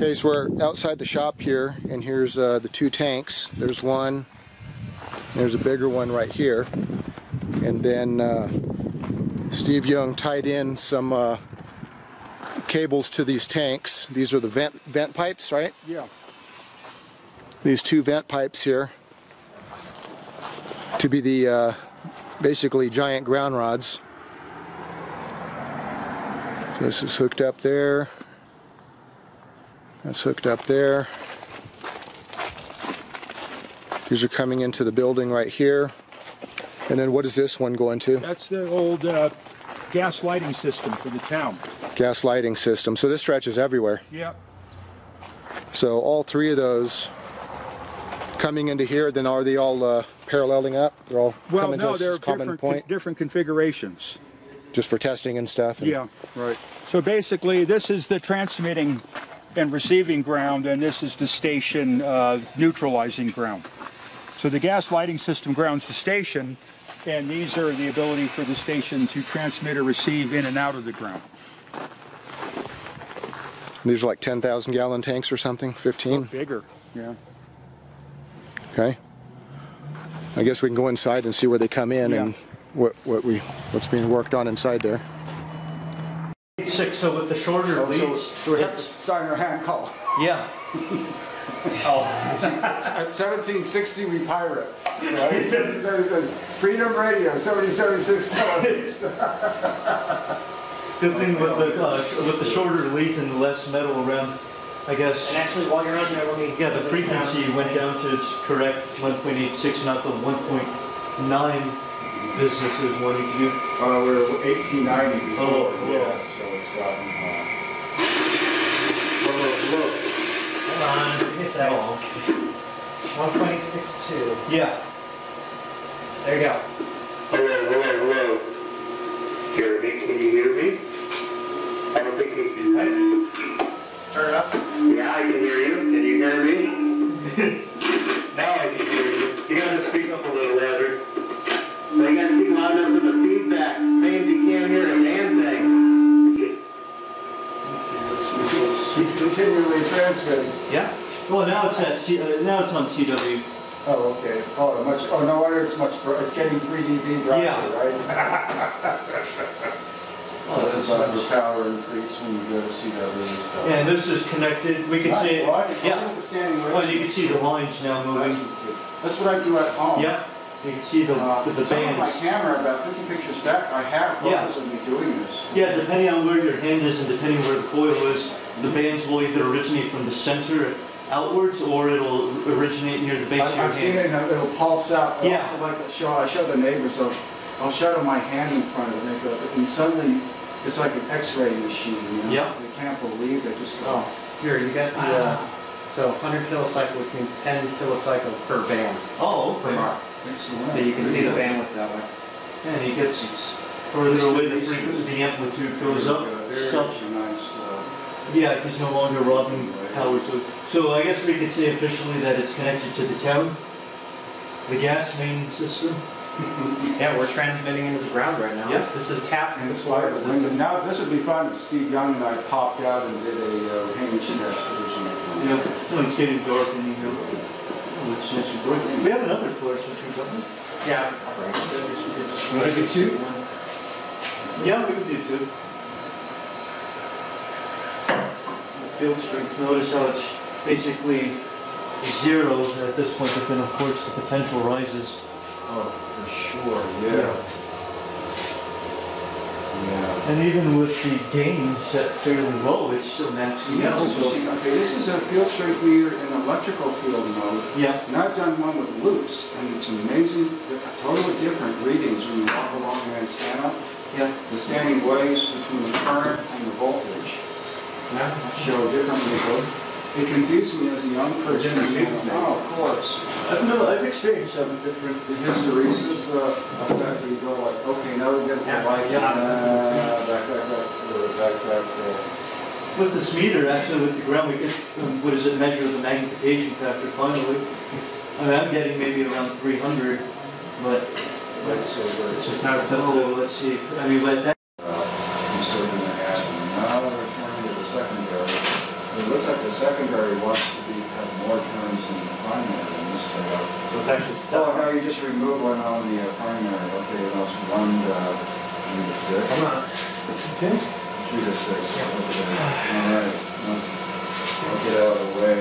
Okay, so we're outside the shop here, and here's the two tanks. There's one, there's a bigger one right here, and then Steve Young tied in some cables to these tanks. These are the vent pipes, right? Yeah. These two vent pipes here to be the basically giant ground rods. So this is hooked up there. That's hooked up there. These are coming into the building right here. And then what does this one go into? That's the old gas lighting system for the town. Gas lighting system. So this stretches everywhere. Yeah. So all three of those coming into here, then are they all paralleling up? They're all coming to they're a common point? different configurations. Just for testing and stuff? Yeah, right. So basically this is the transmitting and receiving ground, and this is the station neutralizing ground. So the gas lighting system grounds the station, and these are the ability for the station to transmit or receive in and out of the ground. These are like 10,000 gallon tanks or something? 15? Or bigger, yeah. Okay. I guess we can go inside and see where they come in and what's being worked on inside there. 6, so with the shorter leads, So we have to sign our hand call. yeah. At 1760 we pirate. Right? It says Freedom Radio, 7076 kilohertz. Good thing with the shorter leads and less metal around, I guess. And actually, while you're on there, let me. Yeah, the frequency went down to its correct 1.86, not the 1.9 business is wanting to do. We're 1890 before. Oh, yeah. So it's gotten. Look. Hold on, give me a second. 1.862. Yeah. There you go. Hello. Jeremy, can you hear me? I don't think you can. Turn it up. Yeah, I can hear you. Can you hear me? Now I can hear you. You gotta speak up a little louder. So you gotta speak loud enough so the feedback means you can't hear a damn thing. He's continually transmitting. Yeah. Well, now it's at now it's on CW. Oh, okay. Oh, no wonder it's much brighter. It's getting 3 dB brighter, right? Oh, this is under power increase when you go to CW and stuff. And this is connected. We can see it. Yeah. Well, you can see the lines now moving. That's what I do at home. Yeah. You can see the bands. Some of my camera, about 50 pictures back, I have photos of me doing this. Yeah, depending on where your hand is and depending where the coil is, the bands will either originate from the center outwards or it'll originate near the base of your hand. I've seen it, it'll pulse out. Yeah. Also like I show the neighbors, I'll shadow my hand in front of it, and suddenly it's like an X-ray machine. You know? Yeah. They can't believe it. Just go. Oh, here you got the. So 100 kilocycle, which means 10 kilocycle per band. Oh, okay. Per mark. So you can see the bandwidth that way. And it gets further away, the frequency, the amplitude goes up. Yeah, it's no longer robbing power to it. So I guess we could say officially that it's connected to the town, the gas main system. Yeah, we're transmitting into the ground right now. Yeah. This is happening. That's why now this would be fun if Steve Young and I popped out and did a range test. You know, when it's getting dark and you know, it's just bright. We have another fluorescent tube, don't we? Yeah. You want to do 2? Yeah, we can do 2. Field strength, notice how it's basically 0 at this point, but then of course the potential rises. Oh, for sure, yeah. And even with the gain set fairly low, it's still maxing Yeah, out. So, okay, this is a field strength meter in electrical field mode. yeah. And I've done one with loops, and it's amazing, totally different readings when you walk along the antenna. Yeah. The standing waves between the current and the voltage show different results. It confused me as a young person. Oh, of course. I've experienced some different. The hysteresis effect where you go like, okay, now we get the lights, back. With this meter, actually, with the ground, we get, what is it, measure the magnification factor finally. I mean, I'm getting maybe around 300, but it's just not sensitive. Let's see. I mean, but that. I'm still going to add another turn to the secondary. It looks like the secondary wants to have more turns than the primary in this setup. So it's actually Oh, stuck. no, you just remove one on the primary. Okay, that's 1 to 6. Come on. Okay. 2 to 6. All right. I'll get out of the way.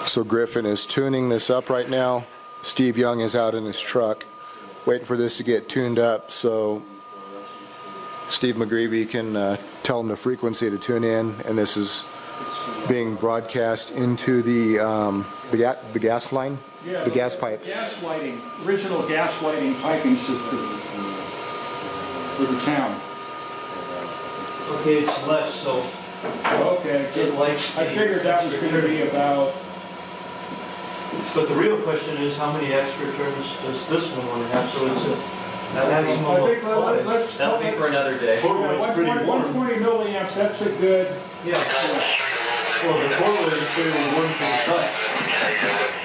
So Griffin is tuning this up right now. Steve Young is out in his truck waiting for this to get tuned up so Steve McGreevy can tell him the frequency to tune in, and this is being broadcast into the gas line, the gas pipe. Gas lighting, original gas lighting piping system for the town. Okay, it's less, so Okay, it lights. I figured that was going to be about. But the real question is, how many extra turns does this one want to have? So it's a maximum I of think 5. let's. That'll be for another day. Total is pretty warm. 120 milliamps. That's a good. Yeah. Well, the total is fairly warm to the touch.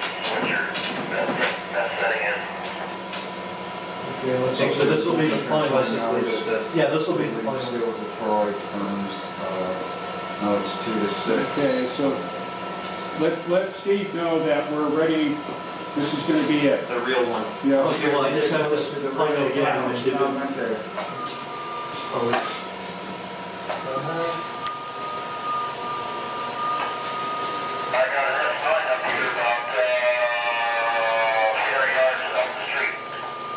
Okay, let's see. So this will be the final. Let's just leave it at this. Yeah, this will be the Still final. with the toroid terms. No, it's 2 to 6. Okay, so let Steve know that we're ready. This is going to be it. The real one. Yeah. Okay, well, I just have to find out again and then do it. Okay. Oh,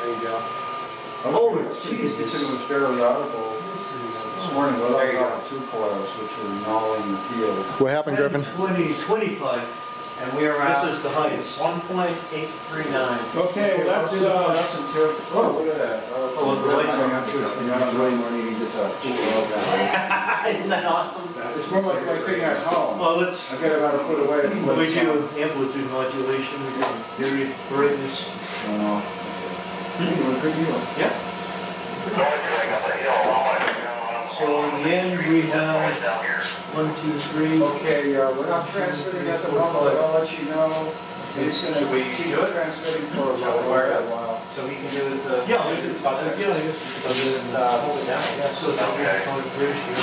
There you go. Oh, Jesus. Jesus. It was fairly audible this morning without There you go. 2 coils, which were gnawing the field. What happened, Griffin? 20, 25. And we are at This is the highest. 1.839. Okay, well, that's Less than 2. Oh, look at that. Oh, the lights are on. You're not really needing to touch. Isn't that awesome? It's more like my thing at home. Well, let's. I get about a foot away. We do amplitude modulation, we do period brightness. Hey, what a good deal. Yeah. So in the end, we have 1, 2, 3. Okay, we're not transmitting at the moment, but I'll let you know. It's going to keep transmitting for a while. So we can do this. Yeah, we can spot there. Yeah, I guess. So just hold it down, I guess. So it's a bridge here.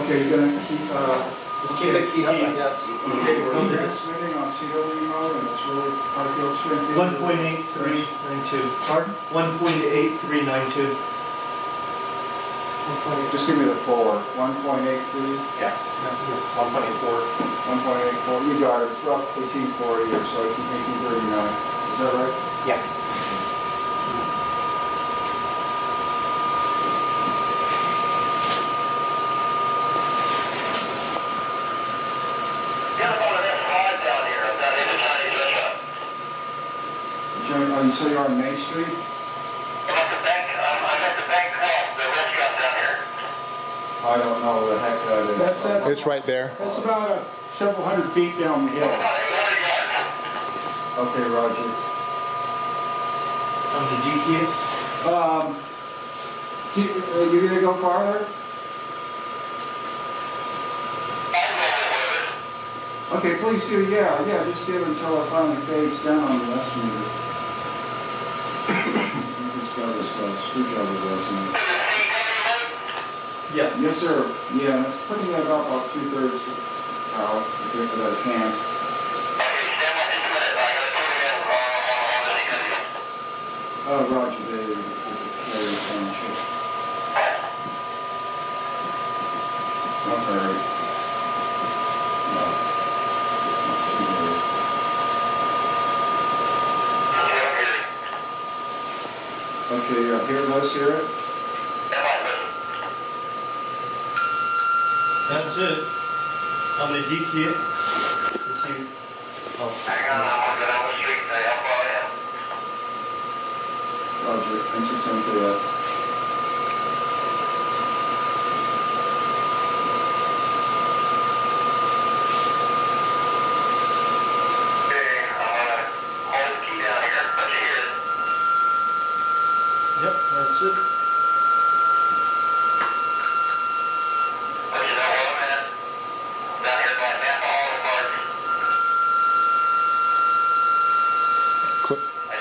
Okay, you're going to keep, Just keep it up, I guess. okay, we're transmitting on CW mode, and it's really our field strength. 1.8392. Pardon? 1.8392. Just give me the 4. 1.83. Yeah. 1.84. 1.84. You got it. It's about 1840 or so. 1839. Is that right? Yeah. So you're on Main Street? I don't know where the heck that is. It's right there. That's about several hundred feet down the hill. Okay, Roger. On the GQ? You gonna go farther? Okay, please do, yeah, just give until it finally fades down on the estimator. You just got this screwdriver lesson. Yeah. Yes, sir. Yeah, it's putting it about 2/3 power, if I can. Roger, David. Okay. Okay, here, let's hear it. That's it. I'm going to dekey it to see. Oh. Hang on, I'm looking on the street today. How far I am? Roger, N610KS. Okay, hold the key down here. Let you hear it. Yep, that's it. Let you know where I'm at. Down here by Napa Auto Parts.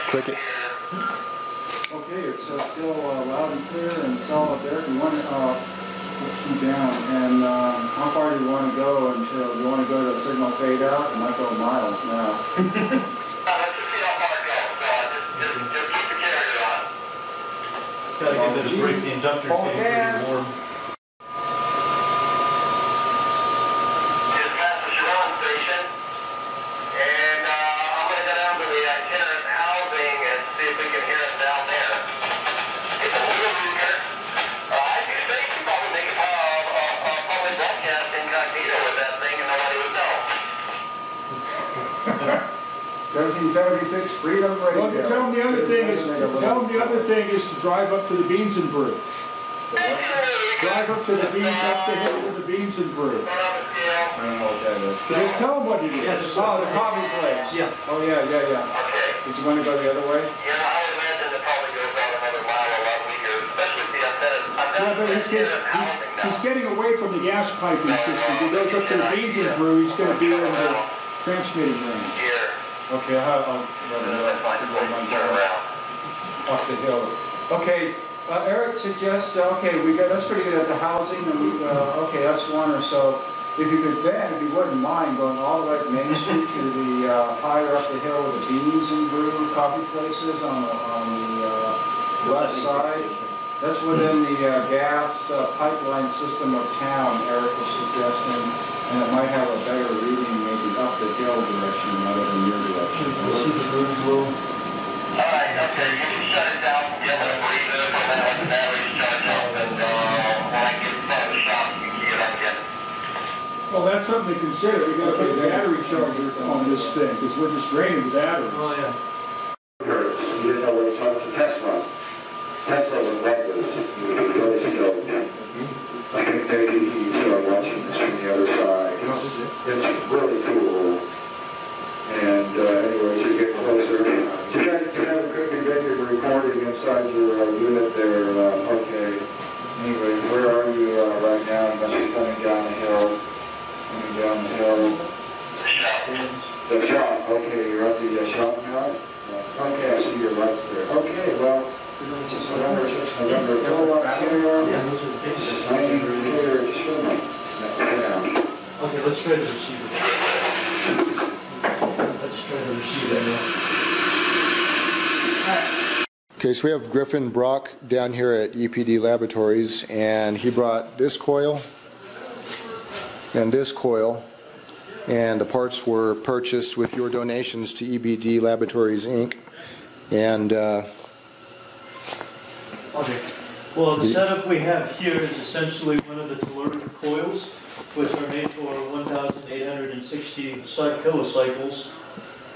Click it. Okay, it's still loud and clear and solid there. You want to put you down, and how far do you want to go until you want to go to signal fade out? It might go miles now. Let's just see how far it goes. Just keep the carrier on. Gotta give it a break. The inductor's getting pretty warm. Just past the Sharon station. And I'm going to go down to the itinerant housing and see if we can hear him down there. It's a little weaker. I do think we probably make a public broadcast incognito with that thing and nobody would know. 1776 Freedom Radio. Well, tell them the other thing is to drive up to the Beans and Brew. Drive up to the beans, up the hill to the Beans and Brew. I don't know what that is. Just tell them what it is. Oh, the coffee place. Yeah. Oh, yeah. Okay. Did you want to go the other way? Yeah, I would imagine it probably goes out another mile a lot weaker, especially if I'm Yeah, but he's getting away from the gas piping system. He goes up to the Beans and Brew, he's going to be in the transmitting range. here. Okay, I'll Turn around. up the hill. Okay, Eric suggests, that's pretty good at the housing, and okay, that's one or so. If you could then, if you wouldn't mind, going all the way up Main Street to the higher up the hill with the Beans and Brew coffee places on the west side. That's within the gas pipeline system of town, Eric was suggesting, and it might have a better reading maybe up the hill direction rather than your direction. All right, okay, you can shut it down, get a breather, and then let the batteries charge up, and when I get in front of the shop, you can key it up again. Well, that's something to consider. We got to put the battery charger on this thing because we're just draining the batteries. Oh, yeah. You didn't know what it was to test run. Tesla was like this. It's really slow. I think maybe he's watching this from the other side. It's really cool. And anyways, you get closer. You have a good video recording inside your unit there. Okay. Anyway, where are you right now? You must be coming down the hill. Coming down the hill. The shop. The shop. Okay, you're at the shop now? Okay, I see your lights there. Okay, well, November 4th here. Yeah, those are the big 90 here, just Okay, let's try to receive it. Let's try to receive it. Okay, so we have Griffin Brock down here at EPD Laboratories, and he brought this coil and this coil, and the parts were purchased with your donations to EPD Laboratories Inc. And Okay. Well, the setup we have here is essentially one of the Telluric coils, which are made for 1,860 kilocycles.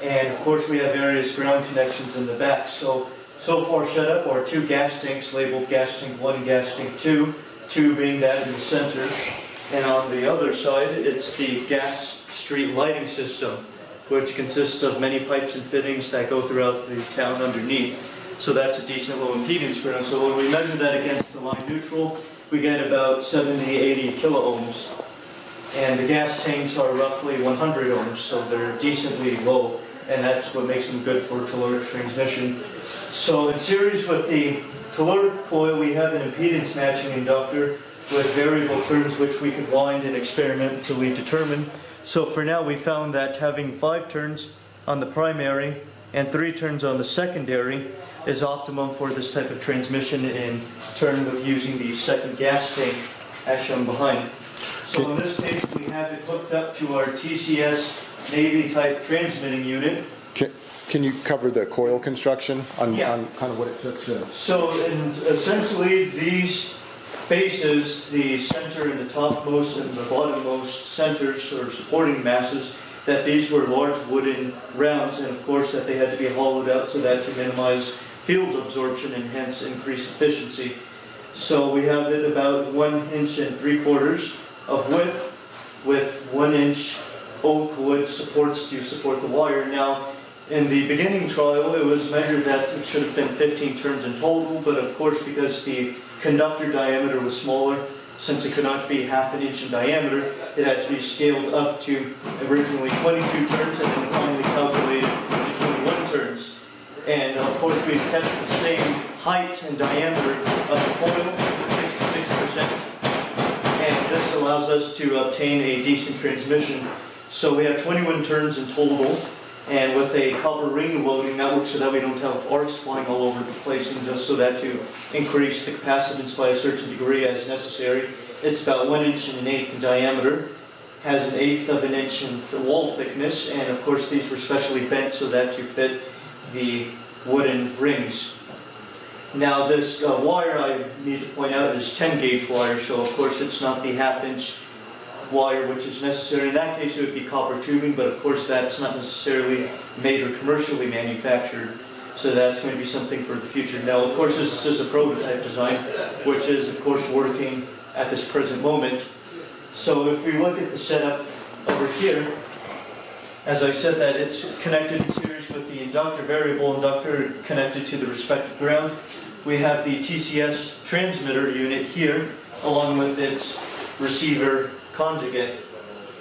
And of course we have various ground connections in the back. So far set up are two gas tanks labeled gas tank 1 and gas tank 2, 2 being that in the center. And on the other side, it's the gas street lighting system, which consists of many pipes and fittings that go throughout the town underneath. So that's a decent low impedance ground. So when we measure that against the line neutral, we get about 70, 80 kilo ohms. And the gas tanks are roughly 100 ohms, so they're decently low. And that's what makes them good for Telluric transmission. So in series with the Telluric coil, we have an impedance matching inductor with variable turns which we could wind and experiment until we determine. So for now we found that having 5 turns on the primary and 3 turns on the secondary is optimum for this type of transmission in terms of using the second gas tank as shown behind. So in this case we have it hooked up to our TCS Navy type transmitting unit. Can you cover the coil construction on, Yeah. on kind of what it took to? So, and essentially these bases, the center and the topmost and the bottommost centers or supporting masses, that these were large wooden rounds, and of course that they had to be hollowed out so that to minimize field absorption and hence increase efficiency. So we have it about 1 inch and 3/4 of width with 1 inch oak wood supports to support the wire. Now, in the beginning trial, it was measured that it should have been 15 turns in total, but of course because the conductor diameter was smaller, since it could not be 1/2 inch in diameter, it had to be scaled up to originally 22 turns and then finally calculated to 21 turns. And of course we've kept the same height and diameter of the coil, 66%. And this allows us to obtain a decent transmission. So we have 21 turns in total, and with a copper ring loading network so that we don't have arcs flying all over the place, and just so that to increase the capacitance by a certain degree as necessary. It's about 1 inch and 1/8 in diameter, has 1/8 of an inch in wall thickness, and of course these were specially bent so that to fit the wooden rings. Now this wire, I need to point out, is 10 gauge wire, so of course it's not the 1/2 inch wire which is necessary. In that case it would be copper tubing, but of course that's not necessarily made or commercially manufactured, so that's going to be something for the future. Now of course this is just a prototype design, which is of course working at this present moment. So if we look at the setup over here, as I said that it's connected in series with the inductor, variable inductor connected to the respective ground. We have the TCS transmitter unit here, along with its receiver conjugate.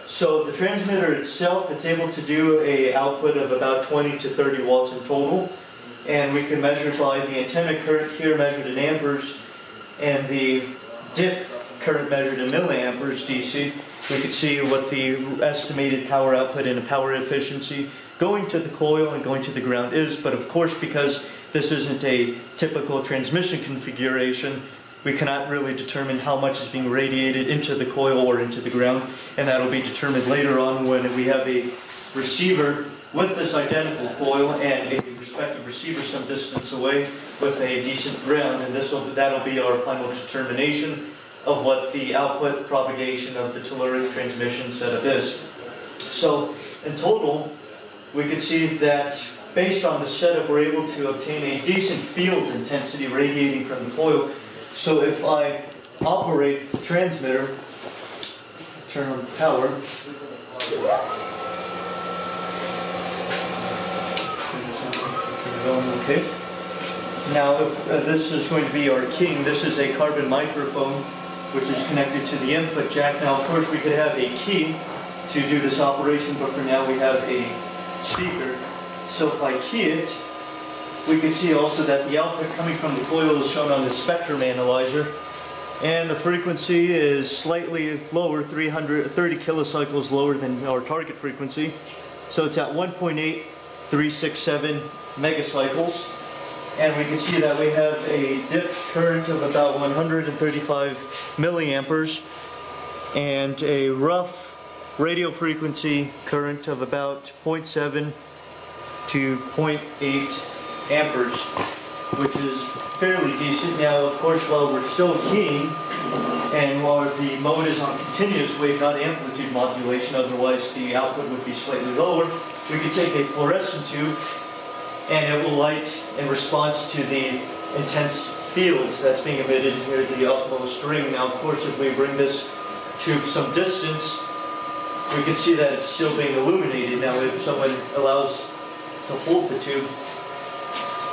So the transmitter itself, it's able to do a output of about 20 to 30 watts in total, and we can measure by the antenna current here measured in amperes and the dip current measured in milliamperes DC. We could see what the estimated power output and power efficiency going to the coil and going to the ground is, but of course because this isn't a typical transmission configuration, we cannot really determine how much is being radiated into the coil or into the ground, and that'll be determined later on when we have a receiver with this identical coil and a respective receiver some distance away with a decent ground, and that'll be our final determination of what the output propagation of the Telluric transmission setup is. So in total, we can see that based on the setup, we're able to obtain a decent field intensity radiating from the coil. So if I operate the transmitter, turn on the power, okay. Now this is going to be our king. This is a carbon microphone which is connected to the input jack. Now of course we could have a key to do this operation, but for now we have a speaker. So if I key it, we can see also that the output coming from the coil is shown on the spectrum analyzer, and the frequency is slightly lower, 330 kilocycles lower than our target frequency. So it's at 1.8367 megacycles, and we can see that we have a dip current of about 135 milliamperes and a rough radio frequency current of about 0.7 to 0.8 amperes, which is fairly decent. Now of course while we're still keying and while the mode is on continuous wave, not amplitude modulation, otherwise the output would be slightly lower, we could take a fluorescent tube and it will light in response to the intense field that's being emitted near the upmost ring. Now of course if we bring this tube some distance, we can see that it's still being illuminated. Now if someone allows to hold the tube,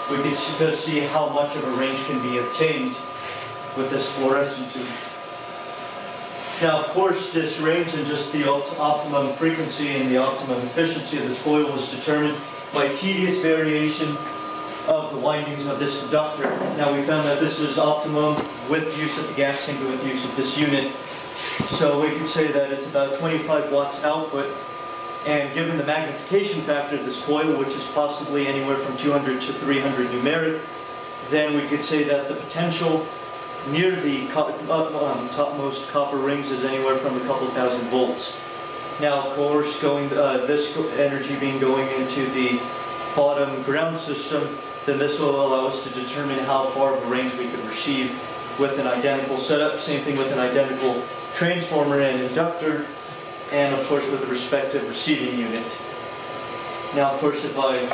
we can just see how much of a range can be obtained with this fluorescent tube. Now of course this range and just the optimum frequency and the optimum efficiency of this coil was determined by tedious variation of the windings of this inductor. Now we found that this is optimum with use of the gas sink and with use of this unit. So we can say that it's about 25 watts output, and given the magnification factor of this coil, which is possibly anywhere from 200 to 300 numeric, then we could say that the potential near the topmost copper rings is anywhere from a couple thousand volts. Now of course this energy being going into the bottom ground system, then this will allow us to determine how far of a range we can receive with an identical setup. Same thing with an identical transformer and inductor, and of course with the respective receiving unit. Now of course if I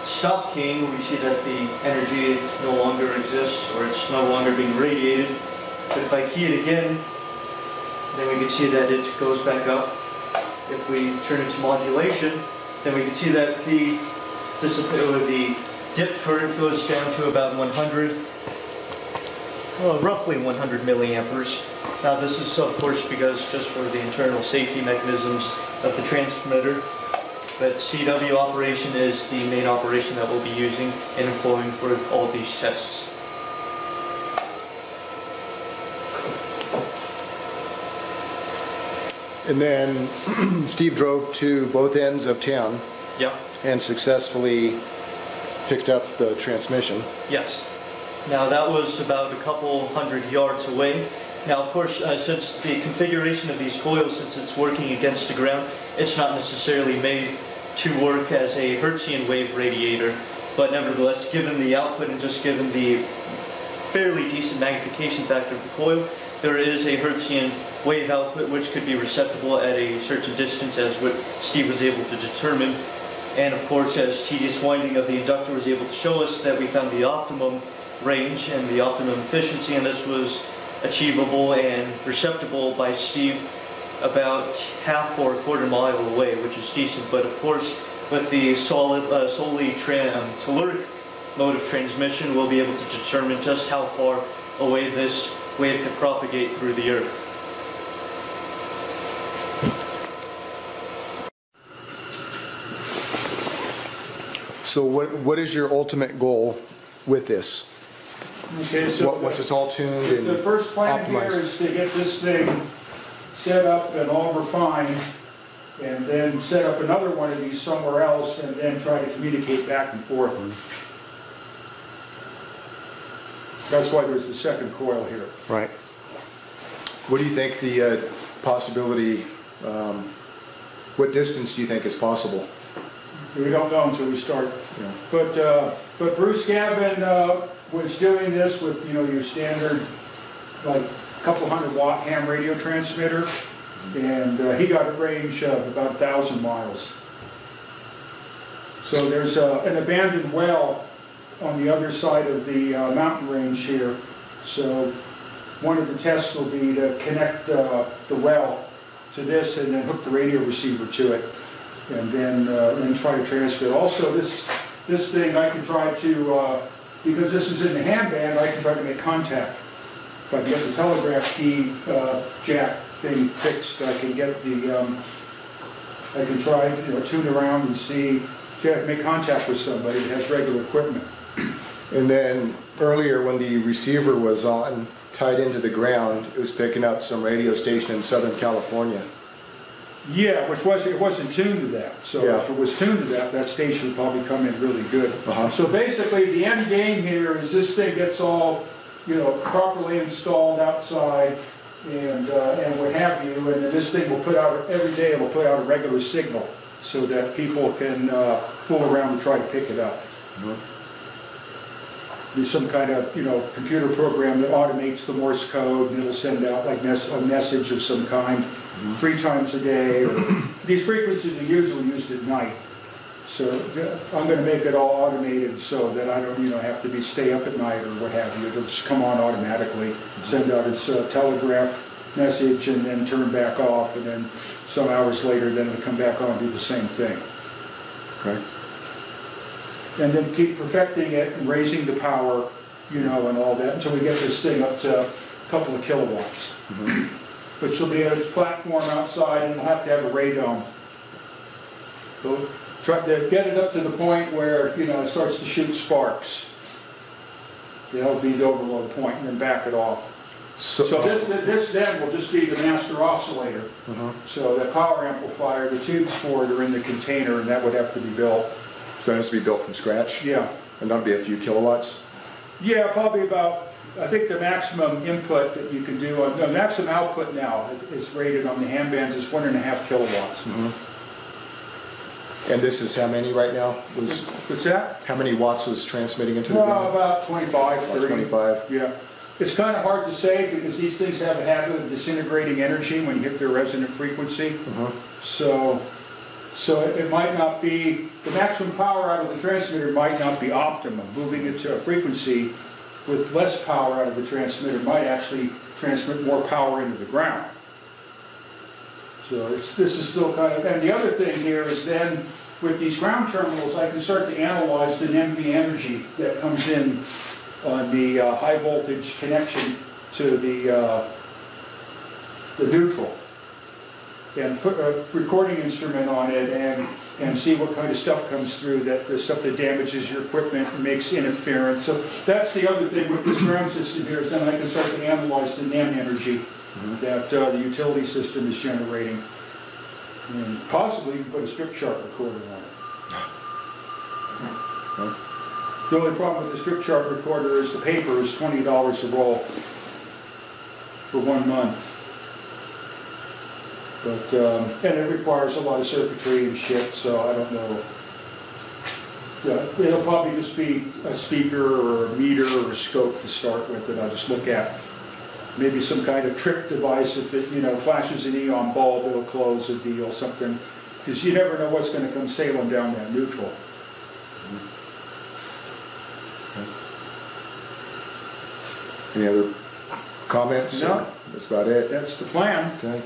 stop keying, we see that the energy no longer exists, or it's no longer being radiated. But if I key it again, then we can see that it goes back up. If we turn it to modulation, then we can see that the dip current goes down to about 100, well, roughly 100 milliamperes. Now this is of course because just for the internal safety mechanisms of the transmitter, but CW operation is the main operation that we'll be using and employing for all of these tests. And then Steve drove to both ends of town. Yeah. And successfully picked up the transmission. Yes. Now that was about a couple hundred yards away. Now of course, since the configuration of these coils, since it's working against the ground, it's not necessarily made to work as a Hertzian wave radiator, but nevertheless, given the output and just given the fairly decent magnification factor of the coil, there is a Hertzian wave output which could be receptible at a certain distance, as what Steve was able to determine. And of course, as tedious winding of the inductor was able to show us, that we found the optimum range and the optimum efficiency, and this was achievable and receptible by Steve about half or a quarter mile away, which is decent. But of course, with the solely Telluric mode of transmission, we'll be able to determine just how far away this wave can propagate through the earth. So what is your ultimate goal with this? Okay, so once it's all tuned and the first plan optimized here is to get this thing set up and all refined, and then set up another one of these somewhere else, and then try to communicate back and forth. That's why there's the second coil here. Right. What do you think the possibility, what distance do you think is possible? We don't know until we start. Yeah. But Bruce Gavin was doing this with, you know, your standard, like, couple 100-watt ham radio transmitter, and he got a range of about 1,000 miles. So there's an abandoned well on the other side of the mountain range here. So one of the tests will be to connect the well to this and then hook the radio receiver to it, and then try to transmit. Also, this thing I can try to, because this is in the ham band, I can try to make contact. If I can get the telegraph key jack thing fixed, I can get the, I can try, you know, tune around and see, make contact with somebody that has regular equipment. And then earlier when the receiver was on, tied into the ground, it was picking up some radio station in Southern California. Yeah, it wasn't tuned to that. So yeah. If it was tuned to that, that station would probably come in really good. Uh-huh. So basically the end game here is this thing gets all, you know, properly installed outside and what have you, and then this thing will put out, every day it will put out a regular signal so that people can fool around and try to pick it up. Mm-hmm. There's some kind of, you know, computer program that automates the Morse code, and it'll send out like a message of some kind 3 times a day. Or, these frequencies are usually used at night. So I'm going to make it all automated so that I don't, you know, have to stay up at night or what have you. It'll just come on automatically, send out its telegraph message, and then turn back off, and then some hours later, then it'll come back on and do the same thing. Okay. And then keep perfecting it and raising the power, you know, and all that until we get this thing up to a couple of kilowatts. Mm-hmm. But she'll be at its platform outside, and we'll have to have a radome. So try to get it up to the point where, you know, it starts to shoot sparks. That'll be the overload point, and then back it off. So this then will just be the master oscillator. So the power amplifier, the tubes for it are in the container, and that would have to be built. So that has to be built from scratch? Yeah. And that'd be a few kilowatts? Yeah, probably about, I think the maximum input that you can do, the maximum output now is rated on the ham bands is 1.5 kilowatts. And this is how many right now? What's that? How many watts was transmitting into the ground? About 25, 30. 25. Yeah. It's kind of hard to say because these things have a habit of disintegrating energy when you hit their resonant frequency. So it might not be, the maximum power out of the transmitter might not be optimum. Moving it to a frequency with less power out of the transmitter might actually transmit more power into the ground. So this is still kind of, and the other thing here is then with these ground terminals, I can start to analyze the NMV energy that comes in on the high voltage connection to the neutral, and put a recording instrument on it and see what kind of stuff comes through, the stuff that damages your equipment and makes interference. So that's the other thing with this ground system here, is then I can start to analyze the NEM energy that the utility system is generating. And possibly you can put a strip chart recorder on it. The only problem with the strip chart recorder is the paper is $20 a roll for 1 month. But, and it requires a lot of circuitry and shit, so I don't know. It'll probably just be a speaker or a meter or a scope to start with that I'll just look at. Maybe some kind of trick device. If it, flashes an neon bulb, it'll close the deal, something. Because you never know what's going to come sailing down that neutral. Any other comments? No. That's about it. That's the plan. Okay.